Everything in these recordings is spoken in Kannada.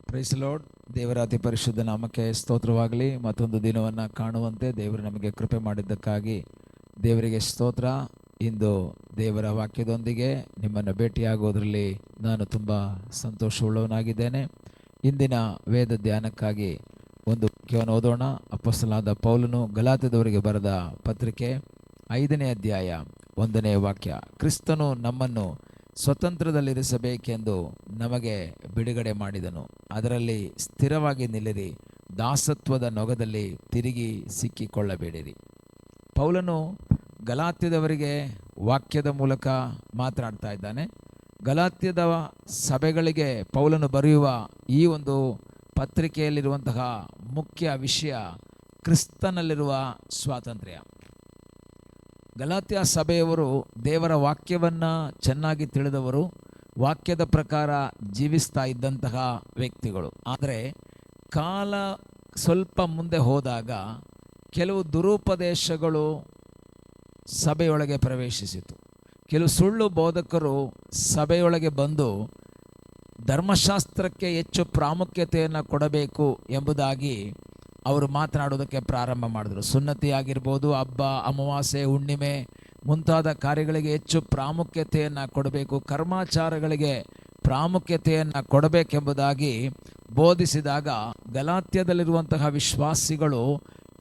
Price lord. ದೇವರ ಅತಿ ಪರಿಶುದ್ಧ ನಾಮಕ್ಕೆ ಸ್ತೋತ್ರವಾಗಲಿ. ಮತ್ತೊಂದು ದಿನವನ್ನು ಕಾಣುವಂತೆ ದೇವರು ನಮಗೆ ಕೃಪೆ ಮಾಡಿದ್ದಕ್ಕಾಗಿ ದೇವರಿಗೆ ಸ್ತೋತ್ರ. ಇಂದು ದೇವರ ವಾಕ್ಯದೊಂದಿಗೆ ನಿಮ್ಮನ್ನು ಭೇಟಿಯಾಗೋದ್ರಲ್ಲಿ ನಾನು ತುಂಬ ಸಂತೋಷವುಳ್ಳವನಾಗಿದ್ದೇನೆ. ಇಂದಿನ ವೇದ ಧ್ಯಾನಕ್ಕಾಗಿ ಒಂದು ವಾಕ್ಯವನ್ನು ಓದೋಣ. ಅಪೊಸ್ತಲನಾದ ಪೌಲನು ಗಲಾತ್ಯದವರಿಗೆ ಬರೆದ ಪತ್ರಿಕೆ 5ನೇ ಅಧ್ಯಾಯ 1ನೇ ವಾಕ್ಯ. ಕ್ರಿಸ್ತನು ನಮ್ಮನ್ನು ಸ್ವತಂತ್ರದಲ್ಲಿರಿಸಬೇಕೆಂದು ನಮಗೆ ಬಿಡುಗಡೆ ಮಾಡಿದನು, ಅದರಲ್ಲಿ ಸ್ಥಿರವಾಗಿ ನಿಲ್ಲಿರಿ, ದಾಸತ್ವದ ನೊಗದಲ್ಲಿ ತಿರುಗಿ ಸಿಕ್ಕಿಕೊಳ್ಳಬೇಡಿರಿ. ಪೌಲನು ಗಲಾತ್ಯದವರಿಗೆ ವಾಕ್ಯದ ಮೂಲಕ ಮಾತನಾಡ್ತಾ ಇದ್ದಾನೆ. ಗಲಾತ್ಯದ ಸಭೆಗಳಿಗೆ ಪೌಲನು ಬರೆಯುವ ಈ ಒಂದು ಪತ್ರಿಕೆಯಲ್ಲಿರುವಂತಹ ಮುಖ್ಯ ವಿಷಯ ಕ್ರಿಸ್ತನಲ್ಲಿರುವ ಸ್ವಾತಂತ್ರ್ಯ. ಗಲಾತ್ಯ ಸಭೆಯವರು ದೇವರ ವಾಕ್ಯವನ್ನು ಚೆನ್ನಾಗಿ ತಿಳಿದವರು, ವಾಕ್ಯದ ಪ್ರಕಾರ ಜೀವಿಸ್ತಾ ಇದ್ದಂತಹ ವ್ಯಕ್ತಿಗಳು. ಆದರೆ ಕಾಲ ಸ್ವಲ್ಪ ಮುಂದೆ ಹೋದಾಗ ಕೆಲವು ದುರುಪದೇಶಗಳು ಸಭೆಯೊಳಗೆ ಪ್ರವೇಶಿಸಿತು. ಕೆಲವು ಸುಳ್ಳು ಬೋಧಕರು ಸಭೆಯೊಳಗೆ ಬಂದು ಧರ್ಮಶಾಸ್ತ್ರಕ್ಕೆ ಹೆಚ್ಚು ಪ್ರಾಮುಖ್ಯತೆಯನ್ನು ಕೊಡಬೇಕು ಎಂಬುದಾಗಿ ಅವರು ಮಾತನಾಡೋದಕ್ಕೆ ಪ್ರಾರಂಭ ಮಾಡಿದರು. ಸುನ್ನತಿ ಆಗಿರ್ಬೋದು, ಹಬ್ಬ, ಅಮಾವಾಸ್ಯೆ, ಹುಣ್ಣಿಮೆ ಮುಂತಾದ ಕಾರ್ಯಗಳಿಗೆ ಹೆಚ್ಚು ಪ್ರಾಮುಖ್ಯತೆಯನ್ನು ಕೊಡಬೇಕು, ಕರ್ಮಾಚಾರಗಳಿಗೆ ಪ್ರಾಮುಖ್ಯತೆಯನ್ನು ಕೊಡಬೇಕೆಂಬುದಾಗಿ ಬೋಧಿಸಿದಾಗ ಗಲಾತ್ಯದಲ್ಲಿರುವಂತಹ ವಿಶ್ವಾಸಿಗಳು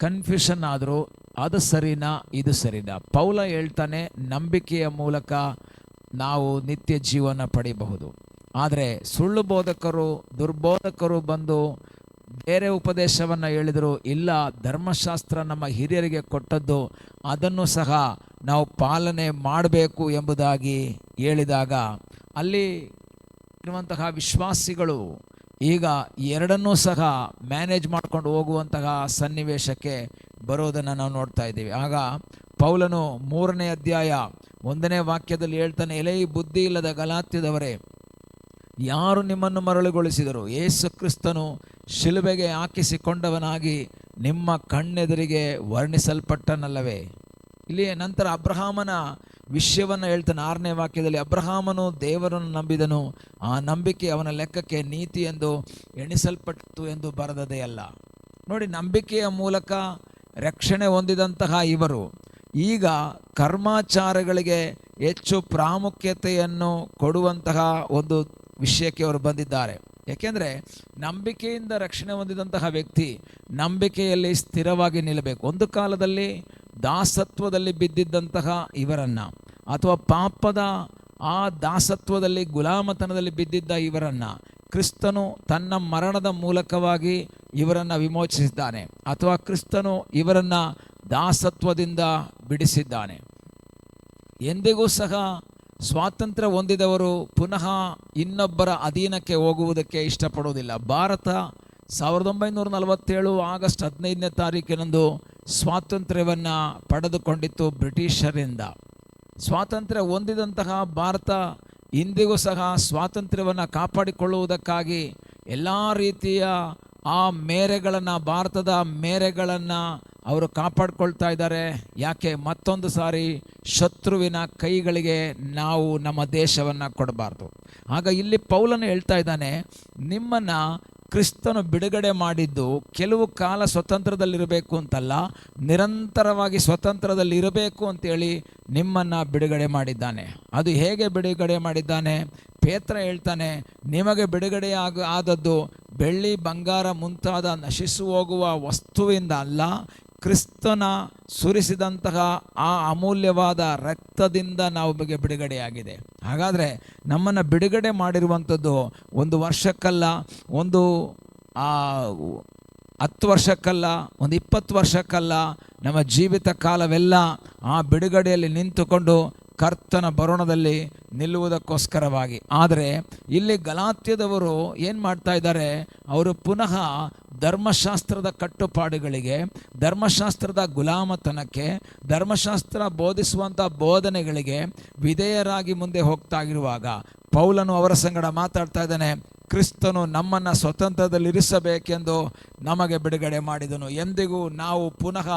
ಕನ್ಫ್ಯೂಷನ್ ಆದರು. ಅದು ಸರಿನಾ, ಇದು ಸರಿನಾ? ಪೌಲ ಹೇಳ್ತಾನೆ, ನಂಬಿಕೆಯ ಮೂಲಕ ನಾವು ನಿತ್ಯ ಜೀವನ ಪಡೆಯಬಹುದು. ಆದರೆ ಸುಳ್ಳು ಬೋಧಕರು, ದುರ್ಬೋಧಕರು ಬಂದು ಬೇರೆ ಉಪದೇಶವನ್ನು ಹೇಳಿದರು. ಇಲ್ಲ, ಧರ್ಮಶಾಸ್ತ್ರ ನಮ್ಮ ಹಿರಿಯರಿಗೆ ಕೊಟ್ಟದ್ದು, ಅದನ್ನು ಸಹ ನಾವು ಪಾಲನೆ ಮಾಡಬೇಕು ಎಂಬುದಾಗಿ ಹೇಳಿದಾಗ ಅಲ್ಲಿ ಇರುವಂತಹ ವಿಶ್ವಾಸಿಗಳು ಈಗ ಎರಡನ್ನೂ ಸಹ ಮ್ಯಾನೇಜ್ ಮಾಡ್ಕೊಂಡು ಹೋಗುವಂತಹ ಸನ್ನಿವೇಶಕ್ಕೆ ಬರೋದನ್ನು ನಾವು ನೋಡ್ತಾ ಇದ್ದೀವಿ. ಆಗ ಪೌಲನು 3ನೇ ಅಧ್ಯಾಯ 1ನೇ ವಾಕ್ಯದಲ್ಲಿ ಹೇಳ್ತಾನೆ, ಎಲೈ ಬುದ್ಧಿ ಇಲ್ಲದ ಗಲಾತ್ಯದವರೇ, ಯಾರು ನಿಮ್ಮನ್ನು ಮರಳುಗೊಳಿಸಿದರು? ಯೇಸು ಕ್ರಿಸ್ತನು ಶಿಲುಬೆಗೆ ಹಾಕಿಸಿಕೊಂಡವನಾಗಿ ನಿಮ್ಮ ಕಣ್ಣೆದುರಿಗೆ ವರ್ಣಿಸಲ್ಪಟ್ಟನಲ್ಲವೇ? ಇಲ್ಲಿ ನಂತರ ಅಬ್ರಹಾಮನ ವಿಷಯವನ್ನು ಹೇಳ್ತಾನೆ 6ನೇ ವಾಕ್ಯದಲ್ಲಿ. ಅಬ್ರಹಾಮನು ದೇವರನ್ನು ನಂಬಿದನು, ಆ ನಂಬಿಕೆ ಅವನ ಲೆಕ್ಕಕ್ಕೆ ನೀತಿ ಎಂದು ಎಣಿಸಲ್ಪಟ್ಟಿತು ಎಂದು ಬರೆದದೇ ಅಲ್ಲ. ನೋಡಿ, ನಂಬಿಕೆಯ ಮೂಲಕ ರಕ್ಷಣೆ ಹೊಂದಿದಂತಹ ಇವರು ಈಗ ಕರ್ಮಾಚಾರಗಳಿಗೆ ಹೆಚ್ಚು ಪ್ರಾಮುಖ್ಯತೆಯನ್ನು ಕೊಡುವಂತಹ ಒಂದು ವಿಷಯಕ್ಕೆ ಅವರು ಬಂದಿದ್ದಾರೆ. ಯಾಕೆಂದರೆ ನಂಬಿಕೆಯಿಂದ ರಕ್ಷಣೆ ಹೊಂದಿದಂತಹ ವ್ಯಕ್ತಿ ನಂಬಿಕೆಯಲ್ಲಿ ಸ್ಥಿರವಾಗಿ ನಿಲ್ಲಬೇಕು. ಒಂದು ಕಾಲದಲ್ಲಿ ದಾಸತ್ವದಲ್ಲಿ ಬಿದ್ದಿದ್ದಂತಹ ಇವರನ್ನು, ಅಥವಾ ಪಾಪದ ಆ ದಾಸತ್ವದಲ್ಲಿ, ಗುಲಾಮತನದಲ್ಲಿ ಬಿದ್ದಿದ್ದ ಇವರನ್ನು ಕ್ರಿಸ್ತನು ತನ್ನ ಮರಣದ ಮೂಲಕವಾಗಿ ಇವರನ್ನು ವಿಮೋಚಿಸಿದ್ದಾನೆ, ಅಥವಾ ಕ್ರಿಸ್ತನು ಇವರನ್ನು ದಾಸತ್ವದಿಂದ ಬಿಡಿಸಿದ್ದಾನೆ. ಎಂದಿಗೂ ಸಹ ಸ್ವಾತಂತ್ರ್ಯ ಹೊಂದಿದವರು ಪುನಃ ಇನ್ನೊಬ್ಬರ ಅಧೀನಕ್ಕೆ ಹೋಗುವುದಕ್ಕೆ ಇಷ್ಟಪಡುವುದಿಲ್ಲ. ಭಾರತ 1947 ಆಗಸ್ಟ್ 15ನೇ ತಾರೀಕಿನಂದು ಸ್ವಾತಂತ್ರ್ಯವನ್ನು ಪಡೆದುಕೊಂಡಿತ್ತು ಬ್ರಿಟಿಷರಿಂದ. ಸ್ವಾತಂತ್ರ್ಯ ಹೊಂದಿದಂತಹ ಭಾರತ ಇಂದಿಗೂ ಸಹ ಸ್ವಾತಂತ್ರ್ಯವನ್ನು ಕಾಪಾಡಿಕೊಳ್ಳುವುದಕ್ಕಾಗಿ ಎಲ್ಲ ರೀತಿಯ ಆ ಮೇರೆಗಳನ್ನು, ಭಾರತದ ಮೇರೆಗಳನ್ನು ಅವರು ಕಾಪಾಡಿಕೊಳ್ತಾ ಇದ್ದಾರೆ. ಯಾಕೆ? ಮತ್ತೊಂದು ಸಾರಿ ಶತ್ರುವಿನ ಕೈಗಳಿಗೆ ನಾವು ನಮ್ಮ ದೇಶವನ್ನು ಕೊಡಬಾರ್ದು. ಆಗ ಇಲ್ಲಿ ಪೌಲನು ಹೇಳ್ತಾ ಇದ್ದಾನೆ, ನಿಮ್ಮನ್ನು ಕ್ರಿಸ್ತನು ಬಿಡುಗಡೆ ಮಾಡಿದ್ದು ಕೆಲವು ಕಾಲ ಸ್ವತಂತ್ರದಲ್ಲಿರಬೇಕು ಅಂತಲ್ಲ, ನಿರಂತರವಾಗಿ ಸ್ವತಂತ್ರದಲ್ಲಿರಬೇಕು ಅಂತೇಳಿ ನಿಮ್ಮನ್ನು ಬಿಡುಗಡೆ ಮಾಡಿದ್ದಾನೆ. ಅದು ಹೇಗೆ ಬಿಡುಗಡೆ ಮಾಡಿದ್ದಾನೆ? ಪೇತ್ರ ಹೇಳ್ತಾನೆ, ನಿಮಗೆ ಬಿಡುಗಡೆ ಆದದ್ದು ಬೆಳ್ಳಿ, ಬಂಗಾರ ಮುಂತಾದ ನಶಿಸು ಹೋಗುವ ವಸ್ತುವಿಂದ ಅಲ್ಲ, ಕ್ರಿಸ್ತನ ಸುರಿಸಿದಂತಹ ಆ ಅಮೂಲ್ಯವಾದ ರಕ್ತದಿಂದ ನಮಗೆ ಬಿಡುಗಡೆಯಾಗಿದೆ. ಹಾಗಾದರೆ ನಮ್ಮನ್ನು ಬಿಡುಗಡೆ ಮಾಡಿರುವಂಥದ್ದು ಒಂದು ವರ್ಷಕ್ಕಲ್ಲ, ಒಂದು 10 ವರ್ಷಕ್ಕಲ್ಲ, ಒಂದು 20 ವರ್ಷಕ್ಕಲ್ಲ, ನಮ್ಮ ಜೀವಿತ ಕಾಲವೆಲ್ಲ ಆ ಬಿಡುಗಡೆಯಲ್ಲಿ ನಿಂತುಕೊಂಡು ಕರ್ತನ ಬರೋಣದಲ್ಲಿ ನಿಲ್ಲುವುದಕ್ಕೋಸ್ಕರವಾಗಿ. ಆದರೆ ಇಲ್ಲಿ ಗಲಾತ್ಯದವರು ಏನು ಮಾಡ್ತಾ ಇದ್ದಾರೆ? ಅವರು ಪುನಃ ಧರ್ಮಶಾಸ್ತ್ರದ ಕಟ್ಟುಪಾಡುಗಳಿಗೆ, ಧರ್ಮಶಾಸ್ತ್ರದ ಗುಲಾಮತನಕ್ಕೆ, ಧರ್ಮಶಾಸ್ತ್ರ ಬೋಧಿಸುವಂಥ ಬೋಧನೆಗಳಿಗೆ ವಿಧೇಯರಾಗಿ ಮುಂದೆ ಹೋಗ್ತಾ ಇರುವಾಗ ಪೌಲನು ಅವರ ಸಂಗಡ ಮಾತಾಡ್ತಾ ಇದ್ದಾನೆ. ಕ್ರಿಸ್ತನು ನಮ್ಮನ್ನು ಸ್ವತಂತ್ರದಲ್ಲಿರಿಸಬೇಕೆಂದು ನಮಗೆ ಬಿಡುಗಡೆ ಮಾಡಿದನು. ಎಂದಿಗೂ ನಾವು ಪುನಃ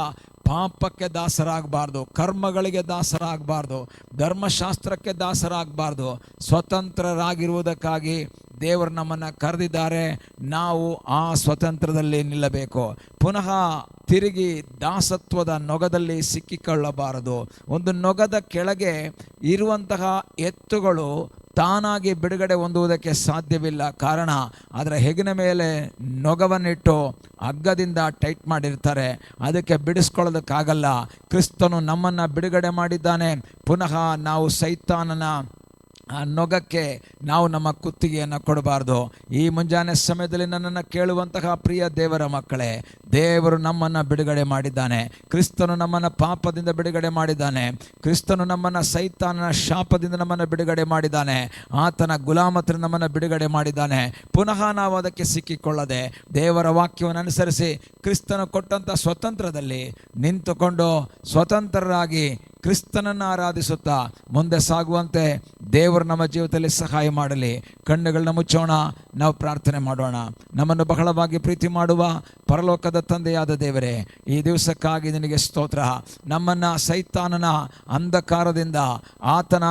ಪಾಪಕ್ಕೆ ದಾಸರಾಗಬಾರ್ದು, ಕರ್ಮಗಳಿಗೆ ದಾಸರಾಗಬಾರ್ದು, ಧರ್ಮಶಾಸ್ತ್ರಕ್ಕೆ ದಾಸರಾಗಬಾರ್ದು. ಸ್ವತಂತ್ರರಾಗಿರುವುದಕ್ಕಾಗಿ ದೇವರು ನಮ್ಮನ್ನು ಕರೆದಿದ್ದಾರೆ. ನಾವು ಆ ಸ್ವತಂತ್ರದಲ್ಲಿ ನಿಲ್ಲಬೇಕು. ಪುನಃ ತಿರುಗಿ ದಾಸತ್ವದ ನೊಗದಲ್ಲಿ ಸಿಕ್ಕಿಕೊಳ್ಳಬಾರದು. ಒಂದು ನೊಗದ ಕೆಳಗೆ ಇರುವಂತಹ ಎತ್ತುಗಳು ತಾನಾಗಿ ಬಿಡುಗಡೆ ಹೊಂದುವುದಕ್ಕೆ ಸಾಧ್ಯವಿಲ್ಲ. ಕಾರಣ ಅದರ ಹೆಗಲ ಮೇಲೆ ನೊಗವನ್ನಿಟ್ಟು ಹಗ್ಗದಿಂದ ಟೈಟ್ ಮಾಡಿರ್ತಾರೆ, ಅದಕ್ಕೆ ಬಿಡಿಸ್ಕೊಳ್ಳೋದಕ್ಕಾಗಲ್ಲ. ಕ್ರಿಸ್ತನು ನಮ್ಮನ್ನು ಬಿಡುಗಡೆ ಮಾಡಿದ್ದಾನೆ. ಪುನಃ ನಾವು ಸೈತಾನನ ಆ ನೊಗಕ್ಕೆ ನಾವು ನಮ್ಮ ಕುತ್ತಿಗೆಯನ್ನು ಕೊಡಬಾರ್ದು. ಈ ಮುಂಜಾನೆ ಸಮಯದಲ್ಲಿ ನನ್ನನ್ನು ಕೇಳುವಂತಹ ಪ್ರಿಯ ದೇವರ ಮಕ್ಕಳೇ, ದೇವರು ನಮ್ಮನ್ನು ಬಿಡುಗಡೆ ಮಾಡಿದ್ದಾನೆ. ಕ್ರಿಸ್ತನು ನಮ್ಮನ್ನು ಪಾಪದಿಂದ ಬಿಡುಗಡೆ ಮಾಡಿದ್ದಾನೆ. ಕ್ರಿಸ್ತನು ನಮ್ಮನ್ನು ಸೈತಾನನ ಶಾಪದಿಂದ ನಮ್ಮನ್ನು ಬಿಡುಗಡೆ ಮಾಡಿದ್ದಾನೆ. ಆತನ ಗುಲಾಮತನ ನಮ್ಮನ್ನು ಬಿಡುಗಡೆ ಮಾಡಿದ್ದಾನೆ. ಪುನಃ ನಾವು ಅದಕ್ಕೆ ಸಿಕ್ಕಿಕೊಳ್ಳದೆ ದೇವರ ವಾಕ್ಯವನ್ನು ಅನುಸರಿಸಿ ಕ್ರಿಸ್ತನು ಕೊಟ್ಟಂಥ ಸ್ವತಂತ್ರದಲ್ಲಿ ನಿಂತುಕೊಂಡು ಸ್ವತಂತ್ರರಾಗಿ ಕ್ರಿಸ್ತನನ್ನು ಆರಾಧಿಸುತ್ತಾ ಮುಂದೆ ಸಾಗುವಂತೆ ದೇವರು ನಮ್ಮ ಜೀವಿತದಲ್ಲಿ ಸಹಾಯ ಮಾಡಲಿ. ಕಣ್ಣುಗಳನ್ನ ಮುಚ್ಚೋಣ, ನಾವು ಪ್ರಾರ್ಥನೆ ಮಾಡೋಣ. ನಮ್ಮನ್ನು ಬಹಳವಾಗಿ ಪ್ರೀತಿ ಮಾಡುವ ಪರಲೋಕದ ತಂದೆಯಾದ ದೇವರೇ, ಈ ದಿವಸಕ್ಕಾಗಿ ನಿನಗೆ ಸ್ತೋತ್ರ. ನಮ್ಮನ್ನು ಸೈತಾನನ ಅಂಧಕಾರದಿಂದ, ಆತನ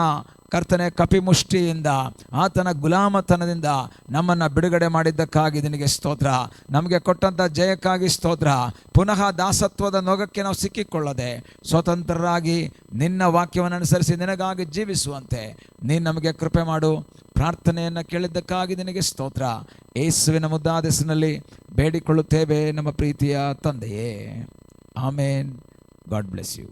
ಕರ್ತನೆ ಕಪಿಮುಷ್ಟಿಯಿಂದ, ಆತನ ಗುಲಾಮತನದಿಂದ ನಮ್ಮನ್ನು ಬಿಡುಗಡೆ ಮಾಡಿದ್ದಕ್ಕಾಗಿ ನಿನಗೆ ಸ್ತೋತ್ರ. ನಮಗೆ ಕೊಟ್ಟಂಥ ಜಯಕ್ಕಾಗಿ ಸ್ತೋತ್ರ. ಪುನಃ ದಾಸತ್ವದ ನೊಗಕ್ಕೆ ನಾವು ಸಿಕ್ಕಿಕೊಳ್ಳದೆ ಸ್ವತಂತ್ರರಾಗಿ ನಿನ್ನ ವಾಕ್ಯವನ್ನು ಅನುಸರಿಸಿ ನಿನಗಾಗಿ ಜೀವಿಸುವಂತೆ ನೀನು ನಮಗೆ ಕೃಪೆ ಮಾಡು. ಪ್ರಾರ್ಥನೆಯನ್ನು ಕೇಳಿದ್ದಕ್ಕಾಗಿ ನಿನಗೆ ಸ್ತೋತ್ರ. ಯೇಸುವಿನ ಮುದ್ದಾದ ಹೆಸರಿನಲ್ಲಿ ಬೇಡಿಕೊಳ್ಳುತ್ತೇವೆ ನಮ್ಮ ಪ್ರೀತಿಯ ತಂದೆಯೇ, ಆಮೇನ್. God bless you.